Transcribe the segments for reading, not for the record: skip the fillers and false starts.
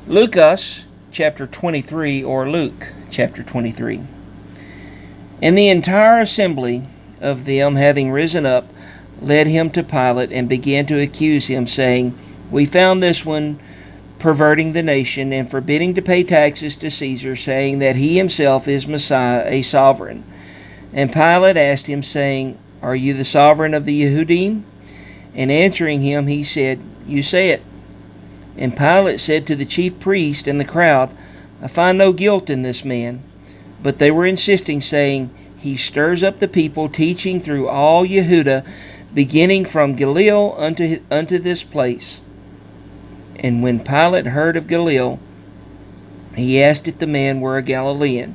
Luqas chapter 23, or Luke chapter 23. And the entire assembly of them, having risen up, led him to Pilate and began to accuse him, saying, We found this one perverting the nation and forbidding to pay taxes to Caesar, saying that he himself is Messiah, a sovereign. And Pilate asked him, saying, Are you the sovereign of the Yehudim? And answering him, he said, You say it. And Pilate said to the chief priest and the crowd, I find no guilt in this man. But they were insisting, saying, He stirs up the people, teaching through all Yehuda, beginning from Galilee unto this place. And when Pilate heard of Galilee, he asked if the man were a Galilean.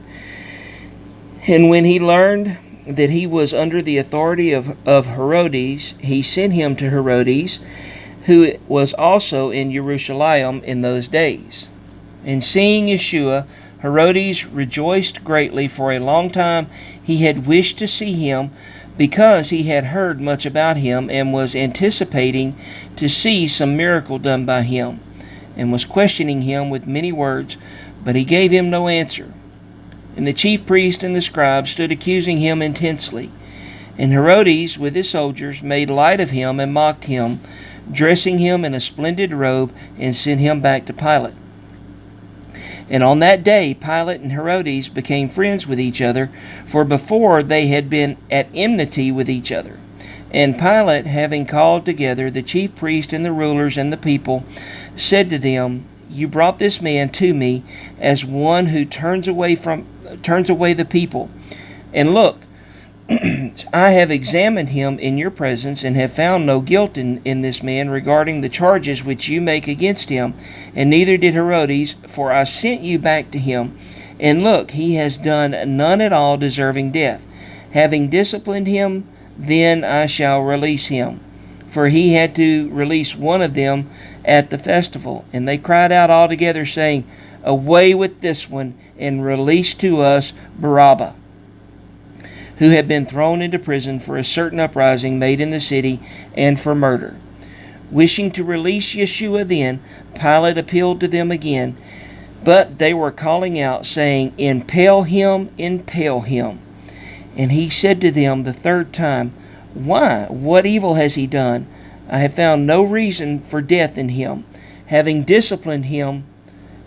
And when he learned that he was under the authority of Herodes, he sent him to Herodes, who was also in Jerusalem in those days. And seeing Yeshua, Herodes rejoiced greatly. For a long time he had wished to see him, because he had heard much about him, and was anticipating to see some miracle done by him, and was questioning him with many words, but he gave him no answer. And the chief priest and the scribes stood accusing him intensely. And Herodes with his soldiers made light of him and mocked him, dressing him in a splendid robe, and sent him back to Pilate. And on that day Pilate and Herodes became friends with each other, for before they had been at enmity with each other. And Pilate, having called together the chief priests and the rulers and the people, said to them, You brought this man to me as one who turns away the people. And look, I have examined him in your presence, and have found no guilt in this man regarding the charges which you make against him, and neither did Herodes, for I sent you back to him. And look, he has done none at all deserving death. Having disciplined him, then I shall release him. For he had to release one of them at the festival. And they cried out all together, saying, Away with this one, and release to us Barabbas, who had been thrown into prison for a certain uprising made in the city, and for murder. Wishing to release Yeshua then, Pilate appealed to them again, but they were calling out, saying, Impale him, impale him. And he said to them the third time, Why? What evil has he done? I have found no reason for death in him. Having disciplined him,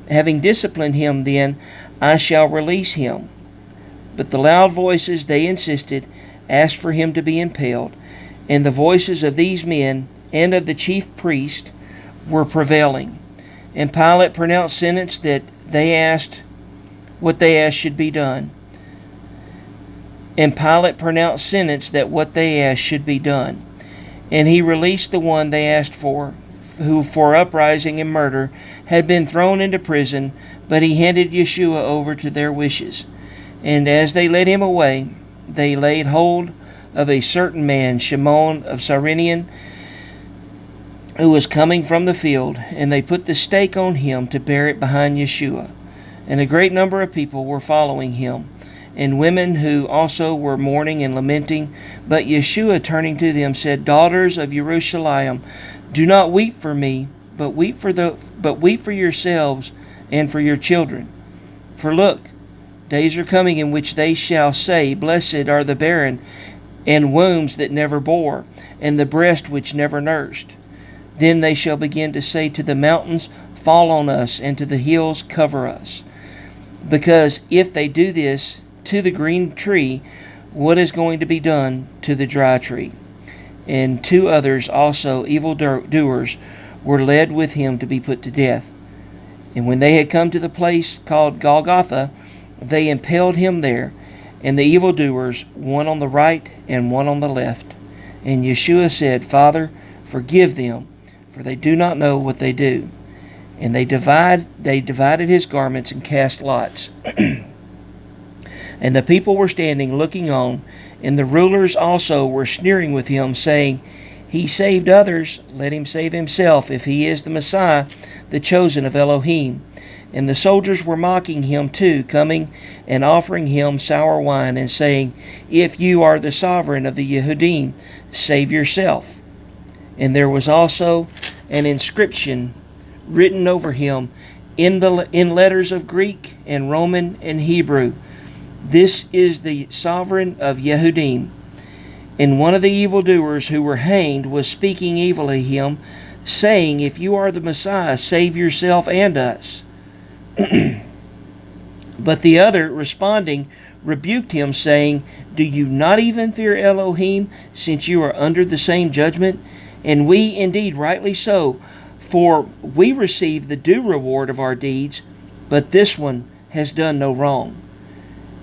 then I shall release him. But the loud voices, they insisted, asked for him to be impaled, and the voices of these men and of the chief priest were prevailing. And Pilate pronounced sentence that what they asked should be done. And he released the one they asked for, who for uprising and murder had been thrown into prison, but he handed Yeshua over to their wishes. And as they led him away, they laid hold of a certain man, Shimon of Cyrene, who was coming from the field, and they put the stake on him to bear it behind Yeshua. And a great number of people were following him, and women who also were mourning and lamenting. But Yeshua, turning to them, said, Daughters of Jerusalem, do not weep for me, but weep for yourselves and for your children. For look, days are coming in which they shall say, Blessed are the barren, and wombs that never bore, and the breast which never nursed. Then they shall begin to say to the mountains, Fall on us, and to the hills, Cover us. Because if they do this to the green tree, what is going to be done to the dry tree? And two others also, evildoers, were led with him to be put to death. And when they had come to the place called Golgotha, they impaled him there, and the evildoers, one on the right and one on the left. And Yeshua said, Father, forgive them, for they do not know what they do. And they divided his garments and cast lots. And the people were standing looking on, and the rulers also were sneering with him, saying, He saved others, let him save himself, if he is the Messiah, the chosen of Elohim. And the soldiers were mocking him too, coming and offering him sour wine, and saying, If you are the sovereign of the Yehudim, save yourself. And there was also an inscription written over him in letters of Greek and Roman and Hebrew, "This is the sovereign of Yehudim." And one of the evildoers who were hanged was speaking evil of him, saying, "If you are the Messiah, save yourself and us." But the other, responding, rebuked him, saying, "Do you not even fear Elohim, since you are under the same judgment? And we indeed rightly so, for we receive the due reward of our deeds, but this one has done no wrong."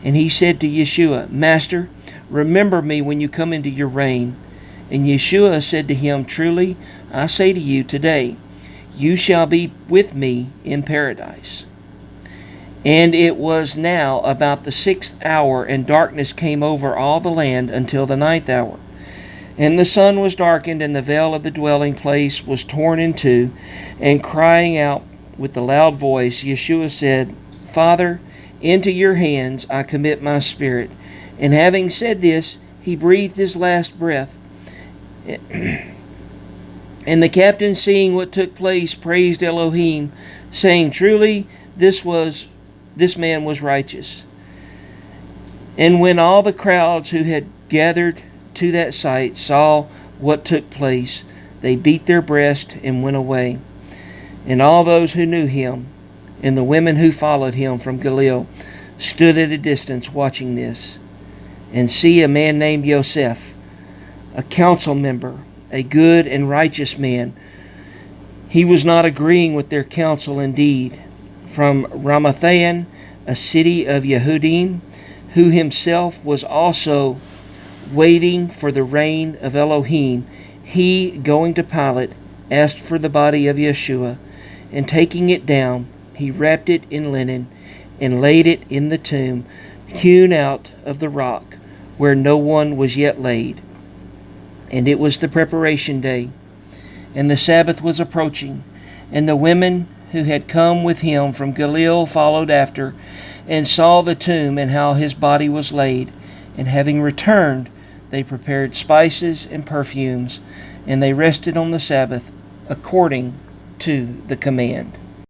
And he said to Yeshua, "Master, remember me when you come into your reign." And Yeshua said to him, "Truly, I say to you, today you shall be with me in paradise." And it was now about the 6th hour, and darkness came over all the land until the 9th hour. And the sun was darkened, and the veil of the dwelling place was torn in two. And crying out with a loud voice, Yeshua said, "Father, into your hands I commit my spirit." And having said this, he breathed his last breath. And the captain, seeing what took place, praised Elohim, saying, "Truly, this man was righteous." And when all the crowds who had gathered to that sight saw what took place, they beat their breast and went away. And all those who knew him, and the women who followed him from Galilee, stood at a distance watching this. And see, a man named Yosef, a council member, a good and righteous man. He was not agreeing with their counsel indeed, from Ramathaim, a city of Yehudim, who himself was also waiting for the reign of Elohim. He, going to Pilate, asked for the body of Yeshua, and taking it down, he wrapped it in linen and laid it in the tomb hewn out of the rock, where no one was yet laid. And it was the preparation day, and the Sabbath was approaching, and the women who had come with him from Galilee followed after, and saw the tomb and how his body was laid. And having returned, they prepared spices and perfumes, and they rested on the Sabbath according to the command.